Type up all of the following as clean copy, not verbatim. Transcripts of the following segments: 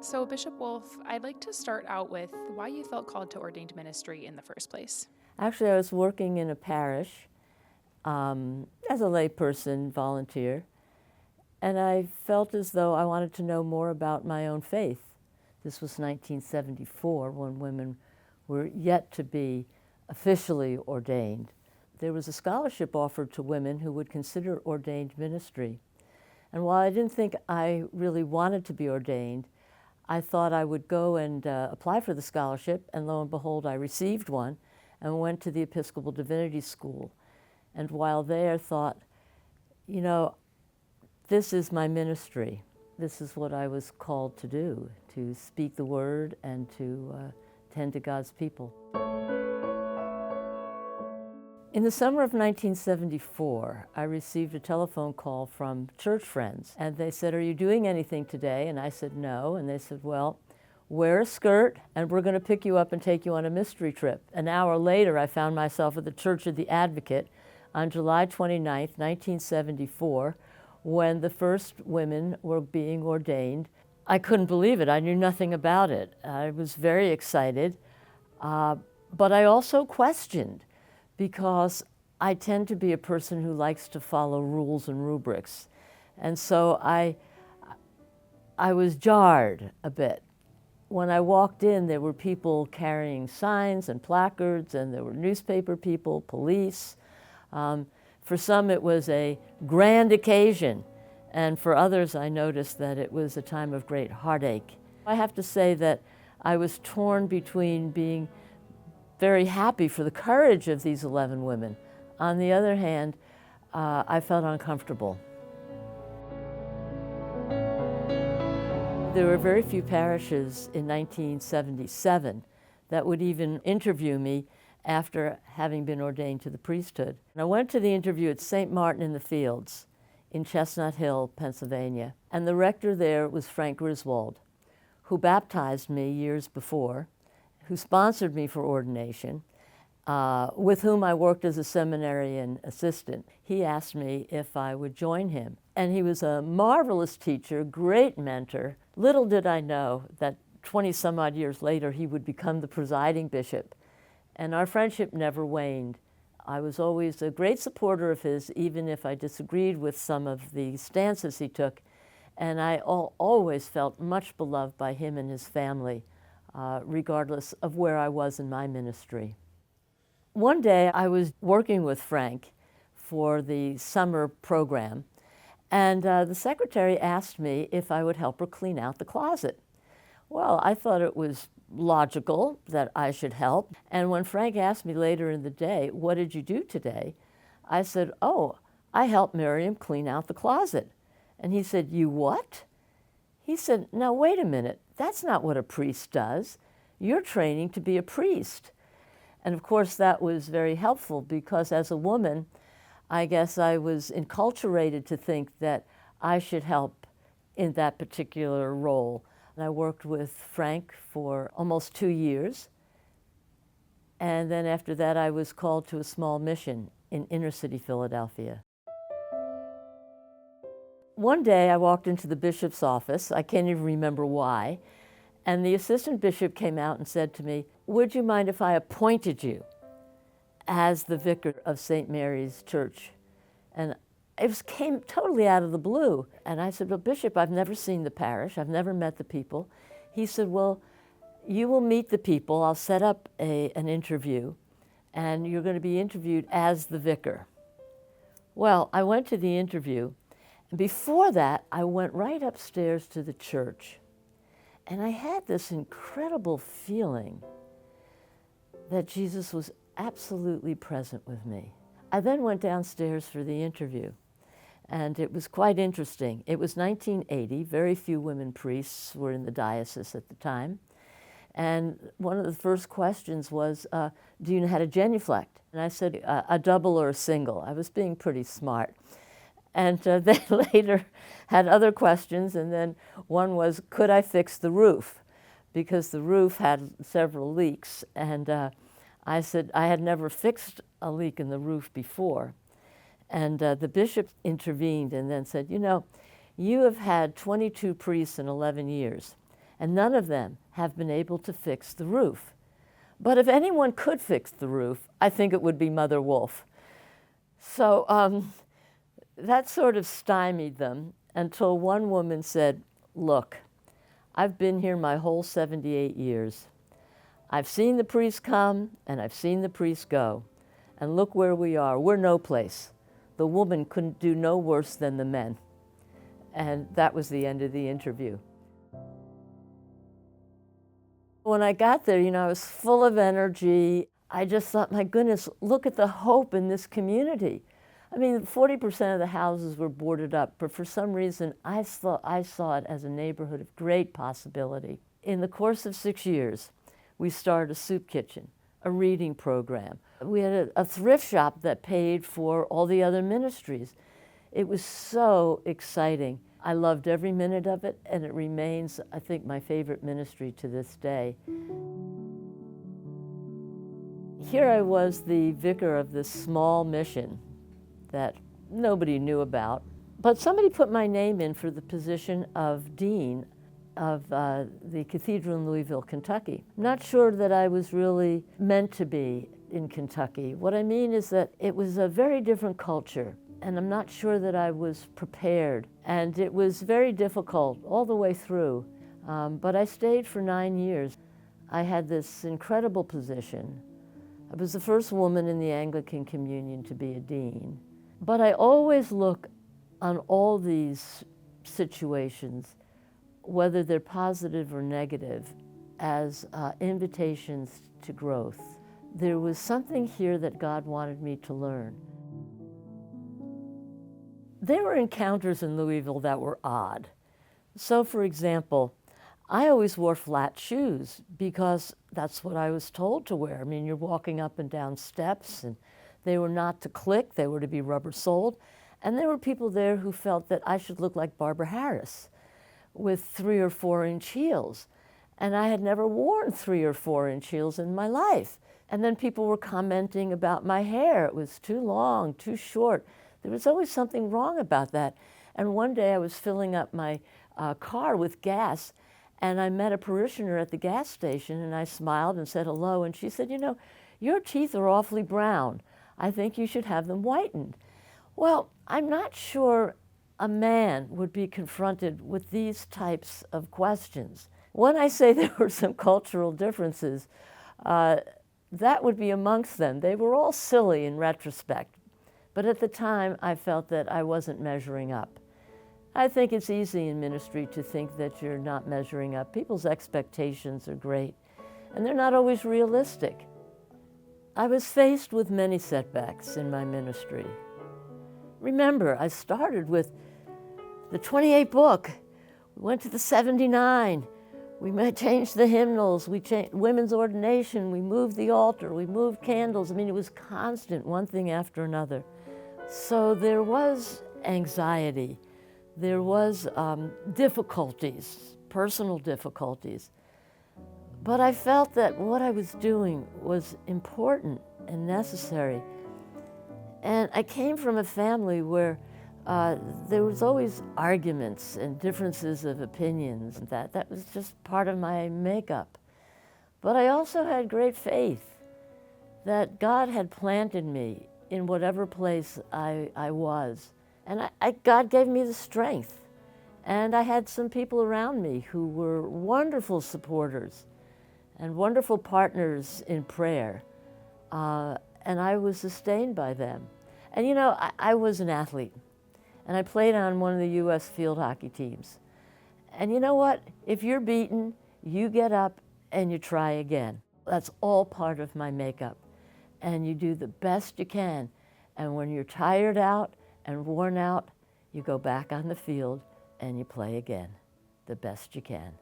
So, Bishop Wolf, I'd like to start out with why you felt called to ordained ministry in the first place. Actually, I was working in a parish as a layperson, volunteer, and I felt as though I wanted to know more about my own faith. This was 1974, when women were yet to be officially ordained. There was a scholarship offered to women who would consider ordained ministry. And while I didn't think I really wanted to be ordained, I thought I would go and apply for the scholarship, and lo and behold, I received one and went to the Episcopal Divinity School. And while there, thought, you know, this is my ministry. This is what I was called to do, to speak the word and to tend to God's people. In the summer of 1974, I received a telephone call from church friends, and they said, "Are you doing anything today?" And I said, "No." And they said, "Well, wear a skirt, and we're going to pick you up and take you on a mystery trip." An hour later, I found myself at the Church of the Advocate on July 29th, 1974, when the first women were being ordained. I couldn't believe it. I knew nothing about it. I was very excited, but I also questioned, because I tend to be a person who likes to follow rules and rubrics. And so I was jarred a bit. When I walked in, there were people carrying signs and placards, and there were newspaper people, police. For some, it was a grand occasion, and for others, I noticed that it was a time of great heartache. I have to say that I was torn between being very happy for the courage of these 11 women. On the other hand, I felt uncomfortable. There were very few parishes in 1977 that would even interview me after having been ordained to the priesthood. And I went to the interview at St. Martin in the Fields in Chestnut Hill, Pennsylvania. And the rector there was Frank Griswold, who baptized me years before, who sponsored me for ordination, with whom I worked as a seminarian assistant. He asked me if I would join him. And he was a marvelous teacher, great mentor. Little did I know that 20 some odd years later, he would become the presiding bishop. And our friendship never waned. I was always a great supporter of his, even if I disagreed with some of the stances he took. And I always felt much beloved by him and his family, regardless of where I was in my ministry. One day I was working with Frank for the summer program, and the secretary asked me if I would help her clean out the closet. Well, I thought it was logical that I should help, and when Frank asked me later in the day, "What did you do today?" I said, "Oh, I helped Miriam clean out the closet." And he said, "You what?" He said, "Now wait a minute, that's not what a priest does. You're training to be a priest." And of course that was very helpful, because as a woman, I guess I was enculturated to think that I should help in that particular role. And I worked with Frank for almost 2 years. And then after that, I was called to a small mission in inner city Philadelphia. One day I walked into the bishop's office, I can't even remember why, and the assistant bishop came out and said to me, "Would you mind if I appointed you as the vicar of St. Mary's Church?" And it came totally out of the blue. And I said, "Well, Bishop, I've never seen the parish, I've never met the people." He said, "Well, you will meet the people, I'll set up an interview, and you're going to be interviewed as the vicar." Well, I went to the interview. Before that, I went right upstairs to the church, and I had this incredible feeling that Jesus was absolutely present with me. I then went downstairs for the interview, and it was quite interesting. It was 1980, very few women priests were in the diocese at the time, and one of the first questions was, "Do you know how to genuflect?" And I said, a double or a single. I was being pretty smart. And they later had other questions, and then one was, could I fix the roof? Because the roof had several leaks, and I said I had never fixed a leak in the roof before. And the bishop intervened and then said, "You know, you have had 22 priests in 11 years, and none of them have been able to fix the roof. But if anyone could fix the roof, I think it would be Mother Wolf. So that sort of stymied them until one woman said, "Look, I've been here my whole 78 years. I've seen the priests come and I've seen the priests go. And look where we are. We're no place. The woman couldn't do no worse than the men." And that was the end of the interview. When I got there, I was full of energy. I just thought, my goodness, look at the hope in this community. I mean, 40% of the houses were boarded up, but for some reason, I saw it as a neighborhood of great possibility. In the course of 6 years, we started a soup kitchen, a reading program. We had a thrift shop that paid for all the other ministries. It was so exciting. I loved every minute of it, and it remains, I think, my favorite ministry to this day. Here I was the vicar of this small mission that nobody knew about, but somebody put my name in for the position of dean of the Cathedral in Louisville, Kentucky. I'm not sure that I was really meant to be in Kentucky. What I mean is that it was a very different culture, and I'm not sure that I was prepared. And it was very difficult all the way through, but I stayed for 9 years. I had this incredible position. I was the first woman in the Anglican Communion to be a dean. But I always look on all these situations, whether they're positive or negative, as invitations to growth. There was something here that God wanted me to learn. There were encounters in Louisville that were odd. So, for example, I always wore flat shoes because that's what I was told to wear. I mean, you're walking up and down steps, and they were not to click, they were to be rubber-soled. And there were people there who felt that I should look like Barbara Harris with 3 or 4 inch heels. And I had never worn 3 or 4 inch heels in my life. And then people were commenting about my hair. It was too long, too short. There was always something wrong about that. And one day I was filling up my car with gas, and I met a parishioner at the gas station, and I smiled and said hello, and she said, "Your teeth are awfully brown. I think you should have them whitened." Well, I'm not sure a man would be confronted with these types of questions. When I say there were some cultural differences, that would be amongst them. They were all silly in retrospect. But at the time, I felt that I wasn't measuring up. I think it's easy in ministry to think that you're not measuring up. People's expectations are great, and they're not always realistic. I was faced with many setbacks in my ministry. Remember, I started with the 28 book. We went to the 79. We changed the hymnals. We changed women's ordination. We moved the altar. We moved candles. I mean, it was constant, one thing after another. So there was anxiety. There was difficulties, personal difficulties. But I felt that what I was doing was important and necessary. And I came from a family where there was always arguments and differences of opinions, and that was just part of my makeup. But I also had great faith that God had planted me in whatever place I was. And God gave me the strength. And I had some people around me who were wonderful supporters and wonderful partners in prayer. And I was sustained by them. And I was an athlete, and I played on one of the U.S. field hockey teams. And you know what? If you're beaten, you get up and you try again. That's all part of my makeup. And you do the best you can. And when you're tired out and worn out, you go back on the field and you play again, the best you can.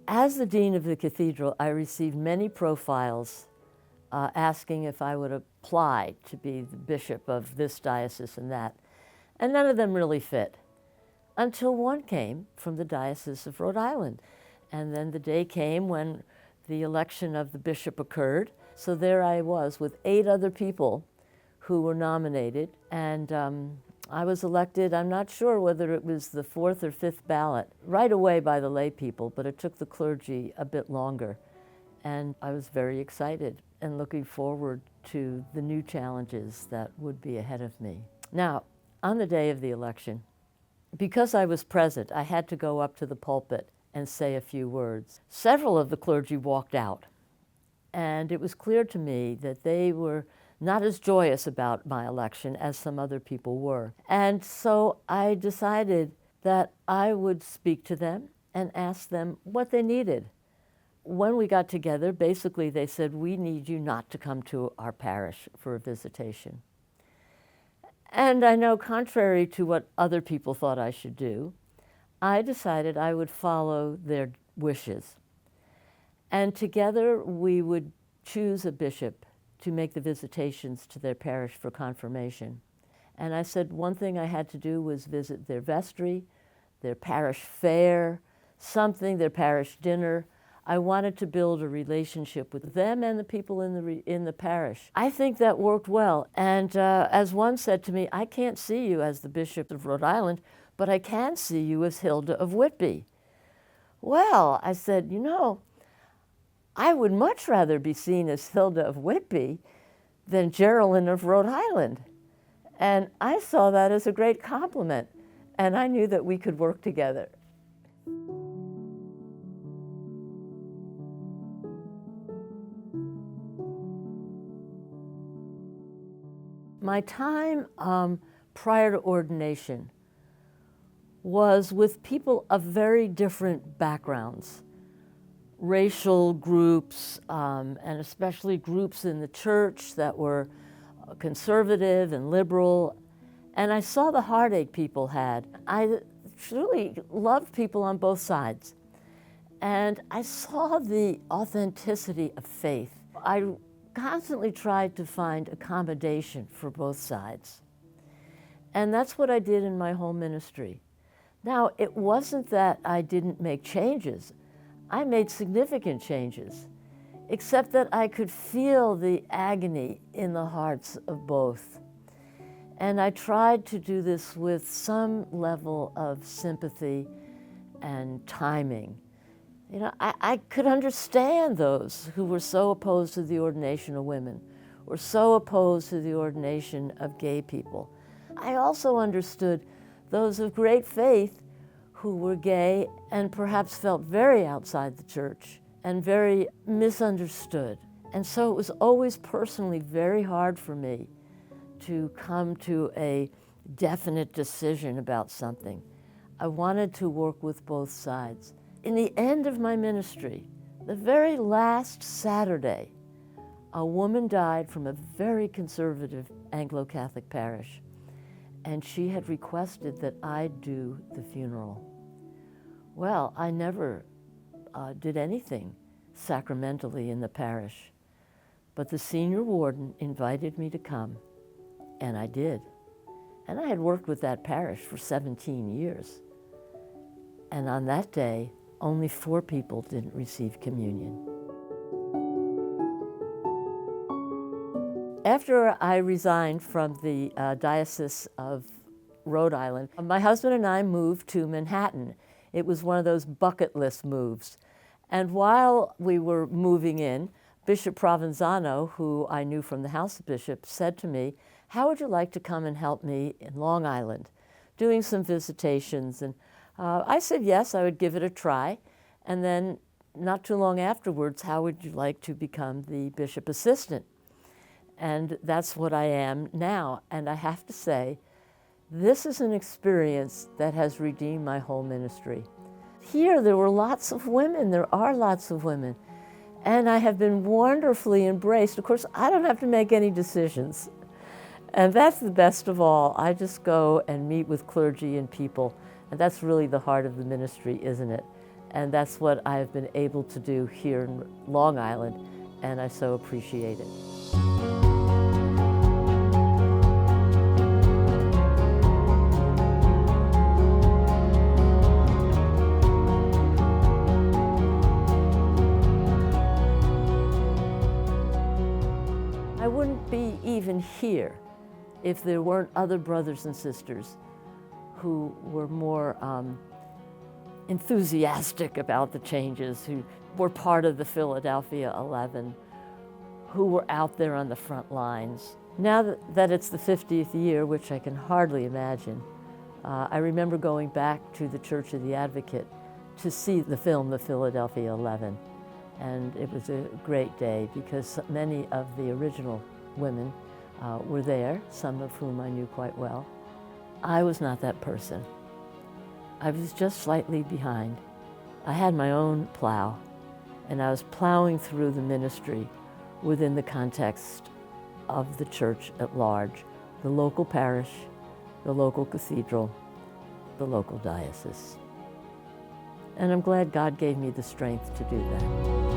As the dean of the cathedral, I received many profiles asking if I would apply to be the bishop of this diocese and that. And none of them really fit, until one came from the Diocese of Rhode Island. And then the day came when the election of the bishop occurred. So there I was with 8 other people who were nominated. And I was elected, I'm not sure whether it was the fourth or fifth ballot, right away by the lay people, but it took the clergy a bit longer. And I was very excited and looking forward to the new challenges that would be ahead of me. Now, on the day of the election, because I was present, I had to go up to the pulpit and say a few words. Several of the clergy walked out, and it was clear to me that they were not as joyous about my election as some other people were. And so I decided that I would speak to them and ask them what they needed. When we got together, basically they said, we need you not to come to our parish for a visitation. And I know, contrary to what other people thought I should do, I decided I would follow their wishes. And together we would choose a bishop to make the visitations to their parish for confirmation. And I said one thing I had to do was visit their vestry, their parish fair, something, their parish dinner. I wanted to build a relationship with them and the people in the parish. I think that worked well. And as one said to me, I can't see you as the Bishop of Rhode Island, but I can see you as Hilda of Whitby. Well, I said, you know, I would much rather be seen as Hilda of Whitby than Geralyn of Rhode Island. And I saw that as a great compliment, and I knew that we could work together. My time prior to ordination was with people of very different backgrounds, racial groups, and especially groups in the church that were conservative and liberal. And I saw the heartache people had. I truly loved people on both sides. And I saw the authenticity of faith. I constantly tried to find accommodation for both sides. And that's what I did in my whole ministry. Now, it wasn't that I didn't make changes. I made significant changes, except that I could feel the agony in the hearts of both. And I tried to do this with some level of sympathy and timing. You know, I could understand those who were so opposed to the ordination of women, or so opposed to the ordination of gay people. I also understood those of great faith who were gay and perhaps felt very outside the church and very misunderstood. And so it was always personally very hard for me to come to a definite decision about something. I wanted to work with both sides. In the end of my ministry, the very last Saturday, a woman died from a very conservative Anglo-Catholic parish, and she had requested that I do the funeral. Well, I never did anything sacramentally in the parish, but the senior warden invited me to come, and I did. And I had worked with that parish for 17 years. And on that day, only 4 people didn't receive communion. After I resigned from the Diocese of Rhode Island, my husband and I moved to Manhattan. It was one of those bucket list moves. And while we were moving in, Bishop Provenzano, who I knew from the House of Bishops, said to me, how would you like to come and help me in Long Island, doing some visitations? And I said yes, I would give it a try. And then not too long afterwards, how would you like to become the bishop assistant? And that's what I am now. And I have to say, this is an experience that has redeemed my whole ministry. Here, there were lots of women. There are lots of women. And I have been wonderfully embraced. Of course, I don't have to make any decisions. And that's the best of all. I just go and meet with clergy and people. And that's really the heart of the ministry, isn't it? And that's what I have been able to do here in Long Island, and I so appreciate it. I wouldn't be even here if there weren't other brothers and sisters who were more enthusiastic about the changes, who were part of the Philadelphia 11, who were out there on the front lines. Now that it's the 50th year, which I can hardly imagine, I remember going back to the Church of the Advocate to see the film, The Philadelphia 11. And it was a great day because many of the original women were there, some of whom I knew quite well. I was not that person. I was just slightly behind. I had my own plow, and I was plowing through the ministry within the context of the church at large, the local parish, the local cathedral, the local diocese. And I'm glad God gave me the strength to do that.